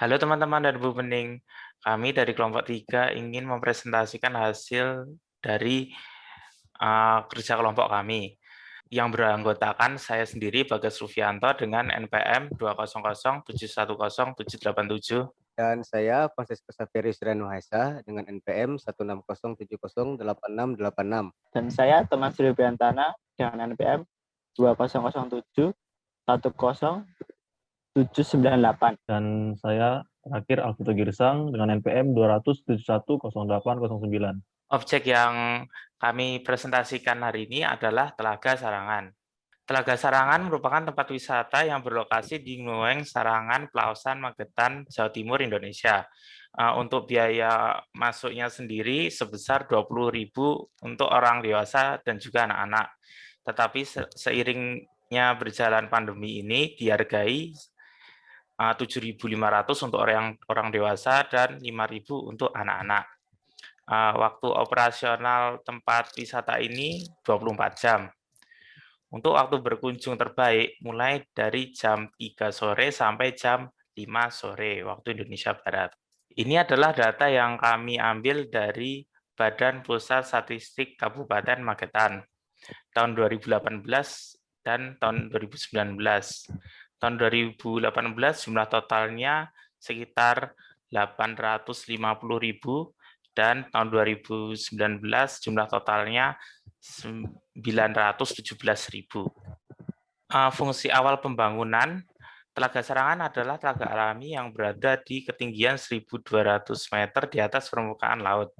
Halo teman-teman dan Bu Bening, kami dari kelompok 3 ingin mempresentasikan hasil dari kerja kelompok kami yang beranggotakan saya sendiri Bagas Rufianto dengan NPM 200710787. Dan saya Francisco Xaverius Ranuhaisa dengan NPM 160708686. Dan saya Thomas Ribiantana dengan NPM 200710798. Dan saya terakhir Alvito Girsang dengan NPM 200710809. Objek yang kami presentasikan hari ini adalah Telaga Sarangan. Telaga Sarangan merupakan tempat wisata yang berlokasi di Ngueng, Sarangan, Pelausan, Magetan, Jawa Timur, Indonesia. Untuk biaya masuknya sendiri sebesar 20.000 untuk orang dewasa dan juga anak-anak. Tetapi seiringnya berjalan pandemi ini dihargai 7.500 untuk orang dewasa dan 5.000 untuk anak-anak. Waktu operasional tempat wisata ini 24 jam. Untuk waktu berkunjung terbaik mulai dari jam 3 sore sampai jam 5 sore waktu Indonesia Barat. Ini adalah data yang kami ambil dari Badan Pusat Statistik Kabupaten Magetan tahun 2018 dan tahun 2019. Tahun 2018 jumlah totalnya sekitar 850.000 dan tahun 2019 jumlah totalnya 917.000. Fungsi awal pembangunan Telaga Sarangan adalah telaga alami yang berada di ketinggian 1.200 meter di atas permukaan laut.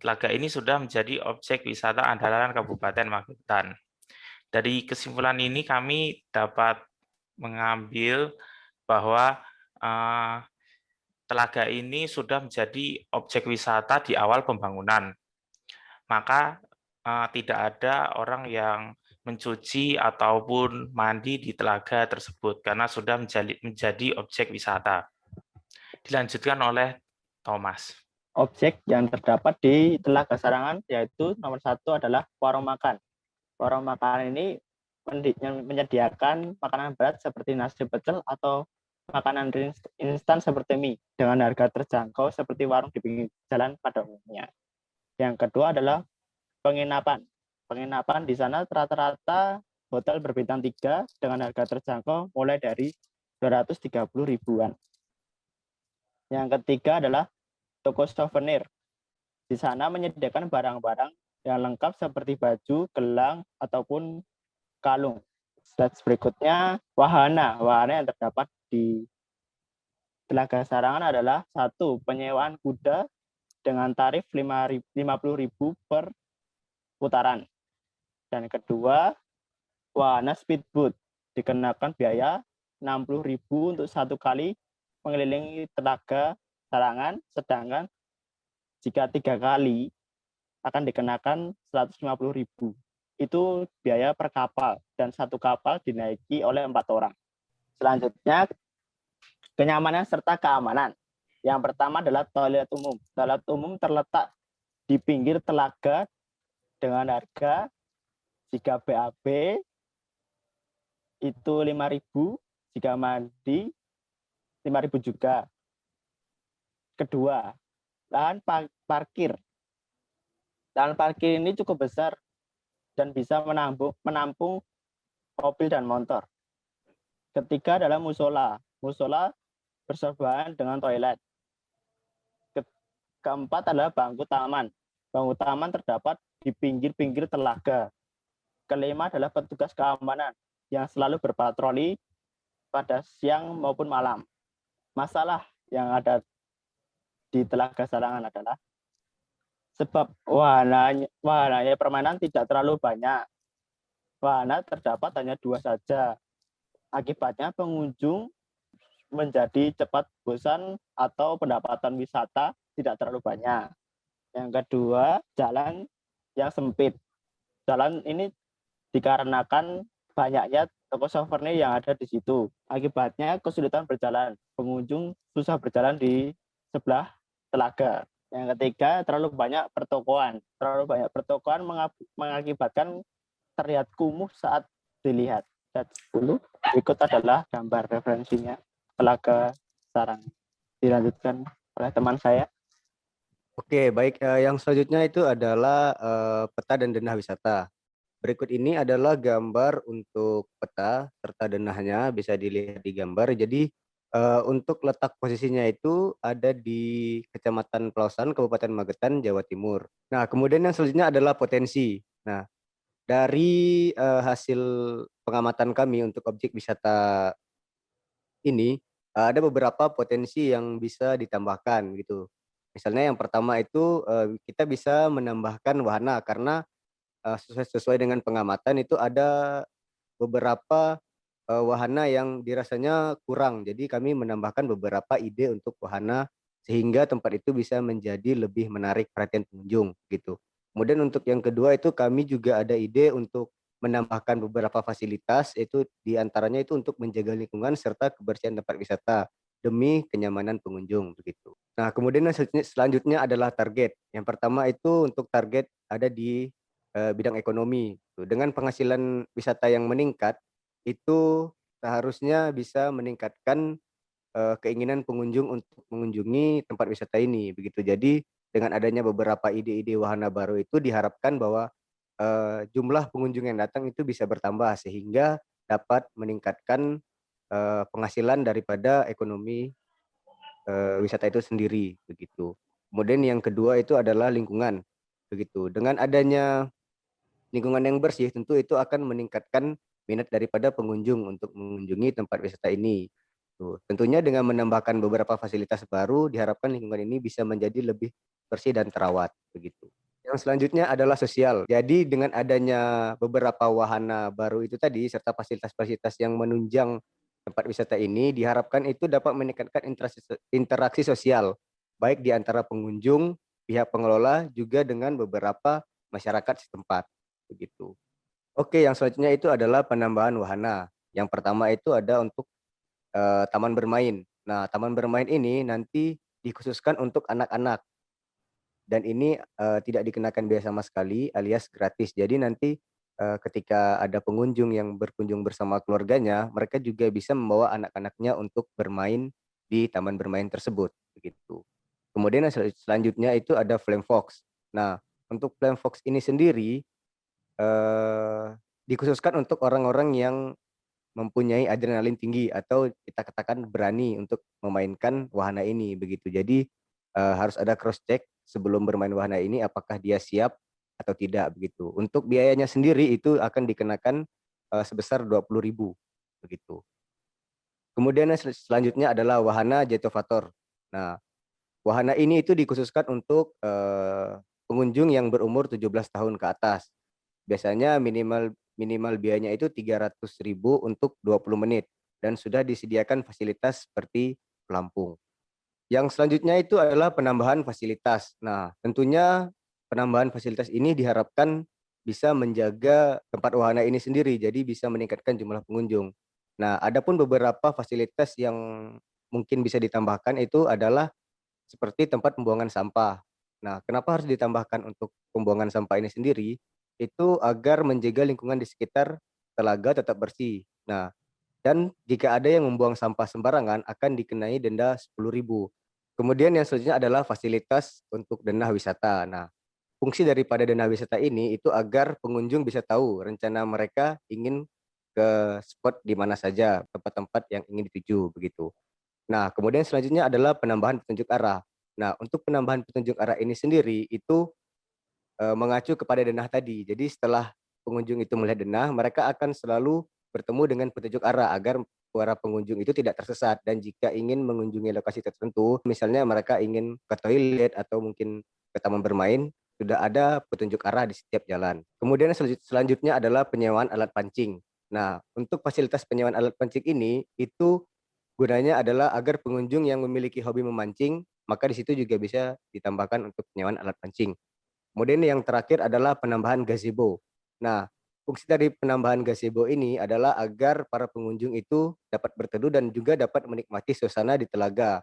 Telaga ini sudah menjadi objek wisata andalan Kabupaten Magetan. Dari kesimpulan ini kami dapat mengambil bahwa telaga ini sudah menjadi objek wisata di awal pembangunan. Maka tidak ada orang yang mencuci ataupun mandi di telaga tersebut karena sudah menjadi objek wisata. Dilanjutkan oleh Thomas. Objek yang terdapat di Telaga Sarangan yaitu nomor 1 adalah warung makan. Warung makan ini menyediakan makanan berat seperti nasi pecel atau makanan instan seperti mie dengan harga terjangkau seperti warung di pinggir jalan pada umumnya. Yang kedua adalah penginapan. Penginapan di sana rata-rata hotel berbintang 3 dengan harga terjangkau mulai dari 230 ribuan. Yang ketiga adalah toko souvenir. Di sana menyediakan barang-barang yang lengkap seperti baju, gelang, ataupun kalung. Slide berikutnya, wahana. Wahana yang terdapat di Telaga Sarangan adalah 1. Penyewaan kuda dengan tarif 50.000 per putaran. Dan kedua, wahana speedboat dikenakan biaya 60.000 untuk 1 kali mengelilingi Telaga Sarangan, sedangkan jika 3 kali akan dikenakan 150.000. Itu biaya per kapal dan 1 kapal dinaiki oleh 4 orang. Selanjutnya, kenyamanan serta keamanan. Yang pertama adalah toilet umum. Toilet umum terletak di pinggir telaga dengan harga jika BAB itu 5.000, jika mandi 5.000 juga. Kedua, lahan parkir. Lahan parkir ini cukup besar dan bisa menampung mobil dan motor. Ketiga adalah musola. Musola bersebelahan dengan toilet. Keempat adalah bangku taman. Bangku taman terdapat di pinggir-pinggir telaga. Kelima adalah petugas keamanan yang selalu berpatroli pada siang maupun malam. Masalah yang ada di Telaga Sarangan adalah sebab wahananya permainan tidak terlalu banyak. Wahana terdapat hanya 2 saja. Akibatnya pengunjung menjadi cepat bosan atau pendapatan wisata tidak terlalu banyak. Yang kedua, jalan yang sempit. Jalan ini dikarenakan banyaknya toko souvenir yang ada di situ. Akibatnya kesulitan berjalan. Pengunjung susah berjalan di sebelah telaga. Yang ketiga, terlalu banyak pertokoan. Terlalu banyak pertokoan mengakibatkan terlihat kumuh saat dilihat. Dan 10, berikut adalah gambar referensinya Telaga Sarangan. dilanjutkan oleh teman saya. Oke, baik. Yang selanjutnya itu adalah peta dan denah wisata. Berikut ini adalah gambar untuk peta serta denahnya, bisa dilihat di gambar. Jadi untuk letak posisinya itu ada di Kecamatan Pelausan, Kabupaten Magetan, Jawa Timur. Nah, kemudian yang selanjutnya adalah potensi. Nah, dari hasil pengamatan kami untuk objek wisata ini, ada beberapa potensi yang bisa ditambahkan gitu. Misalnya yang pertama itu kita bisa menambahkan wahana karena sesuai dengan pengamatan itu ada beberapa wahana yang dirasanya kurang. Jadi kami menambahkan beberapa ide untuk wahana sehingga tempat itu bisa menjadi lebih menarik perhatian pengunjung gitu. Kemudian untuk yang kedua itu kami juga ada ide untuk menambahkan beberapa fasilitas, itu diantaranya itu untuk menjaga lingkungan serta kebersihan tempat wisata demi kenyamanan pengunjung begitu. Nah, kemudian yang selanjutnya adalah target. Yang pertama itu untuk target ada di bidang ekonomi. Dengan penghasilan wisata yang meningkat, itu seharusnya bisa meningkatkan keinginan pengunjung untuk mengunjungi tempat wisata ini begitu. Jadi dengan adanya beberapa ide-ide wahana baru itu diharapkan bahwa jumlah pengunjung yang datang itu bisa bertambah sehingga dapat meningkatkan penghasilan daripada ekonomi wisata itu sendiri begitu. Kemudian yang kedua itu adalah lingkungan begitu. Dengan adanya lingkungan yang bersih tentu itu akan meningkatkan minat daripada pengunjung untuk mengunjungi tempat wisata ini. Tuh, tentunya dengan menambahkan beberapa fasilitas baru diharapkan lingkungan ini bisa menjadi lebih bersih dan terawat begitu. Yang selanjutnya adalah sosial. Jadi dengan adanya beberapa wahana baru itu tadi serta fasilitas-fasilitas yang menunjang tempat wisata ini diharapkan itu dapat meningkatkan interaksi sosial baik di antara pengunjung, pihak pengelola juga dengan beberapa masyarakat setempat begitu. Oke, yang selanjutnya itu adalah penambahan wahana. Yang pertama itu ada untuk taman bermain. Nah, taman bermain ini nanti dikhususkan untuk anak-anak dan ini tidak dikenakan biaya sama sekali alias gratis. Jadi nanti ketika ada pengunjung yang berkunjung bersama keluarganya, mereka juga bisa membawa anak-anaknya untuk bermain di taman bermain tersebut begitu. Kemudian yang selanjutnya itu ada Flame Fox. Nah, untuk Flame Fox ini sendiri dikhususkan untuk orang-orang yang mempunyai adrenalin tinggi atau kita katakan berani untuk memainkan wahana ini begitu. Jadi harus ada cross check sebelum bermain wahana ini apakah dia siap atau tidak begitu. Untuk biayanya sendiri itu akan dikenakan sebesar 20.000 begitu. Kemudian yang selanjutnya adalah wahana Jetovator. Nah, wahana ini itu dikhususkan untuk pengunjung yang berumur 17 tahun ke atas. Biasanya minimal biayanya itu 300.000 untuk 20 menit dan sudah disediakan fasilitas seperti pelampung. Yang selanjutnya itu adalah penambahan fasilitas. Nah, tentunya penambahan fasilitas ini diharapkan bisa menjaga tempat wahana ini sendiri, jadi bisa meningkatkan jumlah pengunjung. Nah, adapun beberapa fasilitas yang mungkin bisa ditambahkan itu adalah seperti tempat pembuangan sampah. Nah, kenapa harus ditambahkan untuk pembuangan sampah ini sendiri? Itu agar menjaga lingkungan di sekitar telaga tetap bersih. Nah, dan jika ada yang membuang sampah sembarangan akan dikenai denda 10.000. Kemudian yang selanjutnya adalah fasilitas untuk denah wisata. Nah, fungsi daripada denah wisata ini itu agar pengunjung bisa tahu rencana mereka ingin ke spot di mana saja, tempat-tempat yang ingin dituju begitu. Nah, kemudian selanjutnya adalah penambahan petunjuk arah. Nah, untuk penambahan petunjuk arah ini sendiri itu mengacu kepada denah tadi. Jadi setelah pengunjung itu melihat denah, mereka akan selalu bertemu dengan petunjuk arah agar para pengunjung itu tidak tersesat dan jika ingin mengunjungi lokasi tertentu, misalnya mereka ingin ke toilet atau mungkin ke taman bermain, sudah ada petunjuk arah di setiap jalan. Kemudian selanjutnya adalah penyewaan alat pancing. Nah, untuk fasilitas penyewaan alat pancing ini itu gunanya adalah agar pengunjung yang memiliki hobi memancing, maka di situ juga bisa ditambahkan untuk penyewaan alat pancing. Kemudian yang terakhir adalah penambahan gazebo. Nah, fungsi dari penambahan gazebo ini adalah agar para pengunjung itu dapat berteduh dan juga dapat menikmati suasana di telaga.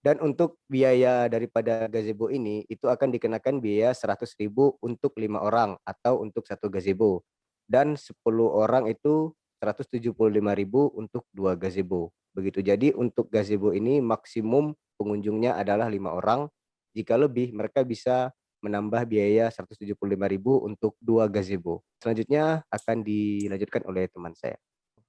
Dan untuk biaya daripada gazebo ini itu akan dikenakan biaya 100.000 untuk 5 orang atau untuk satu gazebo. Dan 10 orang itu 175.000 untuk 2 gazebo. Begitu. Jadi untuk gazebo ini maksimum pengunjungnya adalah 5 orang. Jika lebih mereka bisa menambah biaya 175.000 untuk 2 gazebo. Selanjutnya akan dilanjutkan oleh teman saya.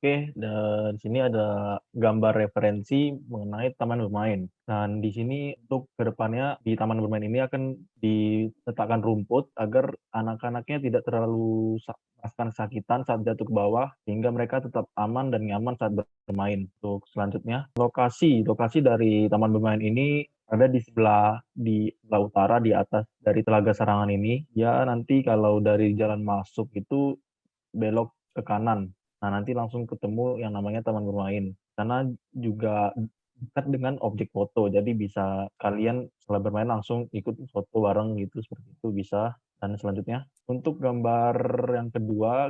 Oke, dan di sini ada gambar referensi mengenai taman bermain. Dan di sini untuk kedepannya di taman bermain ini akan diletakkan rumput agar anak-anaknya tidak terlalu merasakan kesakitan saat jatuh ke bawah, sehingga mereka tetap aman dan nyaman saat bermain. Untuk selanjutnya, lokasi dari taman bermain ini ada di sebelah utara di atas dari Telaga Sarangan ini. Ya, nanti kalau dari jalan masuk itu belok ke kanan. Nah, nanti langsung ketemu yang namanya taman bermain. Karena juga dekat dengan objek foto, jadi bisa kalian setelah bermain langsung ikut foto bareng gitu, seperti itu bisa. Dan selanjutnya, untuk gambar yang kedua,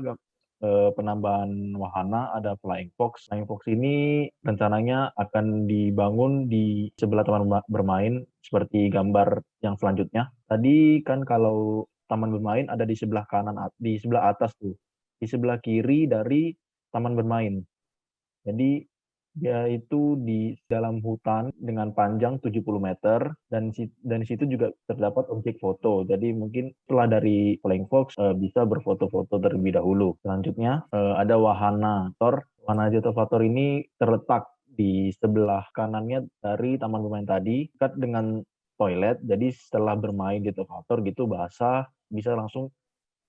penambahan wahana ada Flying Fox. Flying Fox ini rencananya akan dibangun di sebelah taman bermain, seperti gambar yang selanjutnya. Tadi kan kalau taman bermain ada di sebelah kanan, di sebelah atas tuh. Di sebelah kiri dari taman bermain. Jadi dia itu di dalam hutan dengan panjang 70 meter dan di situ juga terdapat objek foto. Jadi mungkin setelah dari Flying Fox bisa berfoto-foto terlebih dahulu. Selanjutnya ada wahana Tor. Wahana Jetovator ini terletak di sebelah kanannya dari taman bermain tadi, dekat dengan toilet. Jadi setelah bermain Jetovator gitu basah, bisa langsung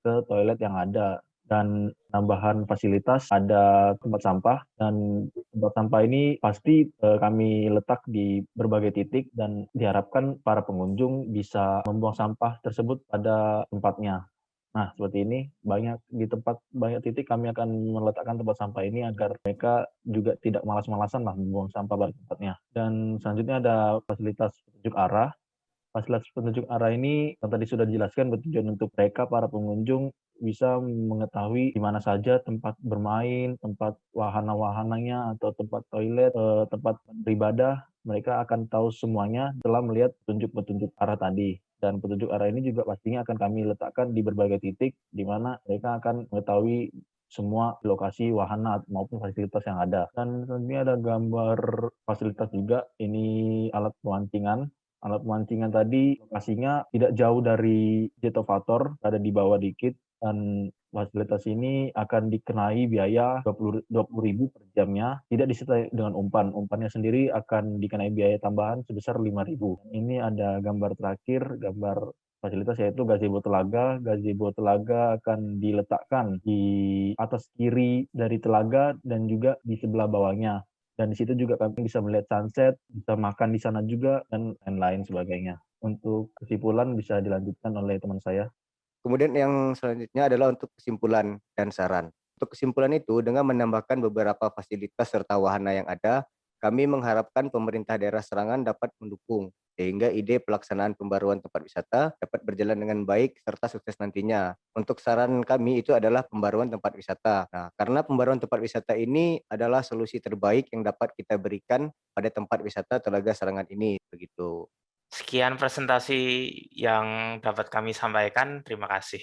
ke toilet yang ada. Dan tambahan fasilitas ada tempat sampah, dan tempat sampah ini pasti kami letak di berbagai titik dan diharapkan para pengunjung bisa membuang sampah tersebut pada tempatnya. Nah, seperti ini banyak titik kami akan meletakkan tempat sampah ini agar mereka juga tidak malas-malasan lah membuang sampah pada tempatnya. Dan selanjutnya ada fasilitas petunjuk arah. Fasilitas petunjuk arah ini yang tadi sudah dijelaskan bertujuan untuk mereka para pengunjung bisa mengetahui di mana saja tempat bermain, tempat wahana-wahananya atau tempat toilet, tempat beribadah. Mereka akan tahu semuanya setelah melihat petunjuk-petunjuk arah tadi. Dan petunjuk arah ini juga pastinya akan kami letakkan di berbagai titik di mana mereka akan mengetahui semua lokasi wahana maupun fasilitas yang ada. Dan selanjutnya ada gambar fasilitas juga. Ini alat pemancingan. Alat pemancingan tadi lokasinya tidak jauh dari Jetovator, ada di bawah dikit, dan fasilitas ini akan dikenai biaya 20.000 per jamnya, tidak disertai dengan umpan. Umpannya sendiri akan dikenai biaya tambahan sebesar 5.000. Ini ada gambar terakhir, gambar fasilitas yaitu gazebo telaga. Gazebo telaga akan diletakkan di atas kiri dari telaga dan juga di sebelah bawahnya. Dan di situ juga kami bisa melihat sunset, bisa makan di sana juga, dan lain-lain sebagainya. Untuk kesimpulan bisa dilanjutkan oleh teman saya. Kemudian yang selanjutnya adalah untuk kesimpulan dan saran. Untuk kesimpulan itu, dengan menambahkan beberapa fasilitas serta wahana yang ada, kami mengharapkan pemerintah daerah Serangan dapat mendukung, sehingga ide pelaksanaan pembaruan tempat wisata dapat berjalan dengan baik serta sukses nantinya. Untuk saran kami itu adalah pembaruan tempat wisata. Nah, karena pembaruan tempat wisata ini adalah solusi terbaik yang dapat kita berikan pada tempat wisata Telaga Sarangan ini, begitu. Sekian presentasi yang dapat kami sampaikan. Terima kasih.